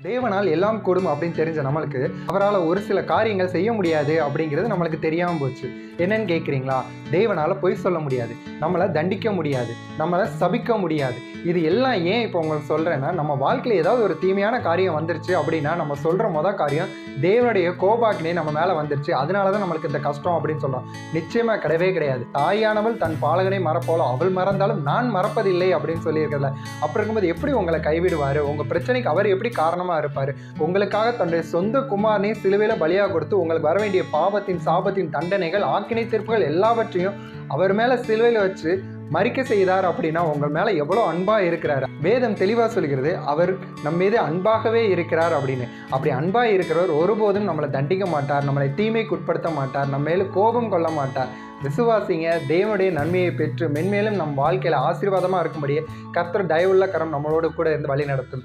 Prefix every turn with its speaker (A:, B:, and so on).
A: தேவனால் எல்லாம் கூடும் அப்படின்னு தெரிஞ்ச நம்மளுக்கு அவரால் ஒரு சில காரியங்கள் செய்ய முடியாது அப்படிங்கிறது நம்மளுக்கு தெரியாமல் போச்சு. என்னன்னு கேட்குறீங்களா? தேவனால் பொய் சொல்ல முடியாது, நம்மளை தண்டிக்க முடியாது, நம்மளை சபிக்க முடியாது. இது எல்லாம் ஏன் இப்போ உங்களுக்கு சொல்கிறேன்னா, நம்ம வாழ்க்கையில் ஏதாவது ஒரு தீமையான காரியம் வந்துருச்சு அப்படின்னா நம்ம சொல்கிற மொதல் காரியம் தேவனுடைய கோபாக்கினே நம்ம மேலே வந்துருச்சு, அதனால தான் நம்மளுக்கு இந்த கஷ்டம் அப்படின்னு சொல்கிறோம். நிச்சயமாக கிடையவே கிடையாது. தாயானவள் தன் பாலகனை மறப்போல அவள் மறந்தாலும் நான் மறப்பதில்லை அப்படின்னு சொல்லியிருக்கல. அப்படி இருக்கும்போது எப்படி உங்களை கைவிடுவார்? உங்கள் பிரச்சனைக்கு அவர் எப்படி காரணமாக இருப்பார்? உங்களுக்காக தன்னுடைய சொந்த குமாரனை சிலுவையில் பலியாக கொடுத்து உங்களுக்கு வர வேண்டிய பாவத்தின் சாபத்தின் தண்டனைகள் ஆக்கினை தீர்ப்புகள் எல்லாவற்றையும் அவர் மேலே சிலுவையில் வச்சு மறிக்க செய்தார் அப்படின்னா உங்கள் மேலே எவ்வளோ அன்பாக இருக்கிறார். வேதம் தெளிவாக சொல்கிறது அவர் நம் மீது அன்பாகவே இருக்கிறார் அப்படின்னு. அப்படி அன்பாக இருக்கிறவர் ஒருபோதும் நம்மளை தண்டிக்க மாட்டார், நம்மளை தீமைக்கு உட்படுத்த மாட்டார், நம்ம மேலே கோபம் கொள்ள மாட்டார். விசுவாசிங்க, தேவனுடைய நன்மையை பெற்று மென்மேலும் நம் வாழ்க்கையில் ஆசீர்வாதமாக இருக்கும்படியே கர்த்தர் தயவுள்ள கரம் நம்மளோடு கூட இருந்து வழி நடத்தும்.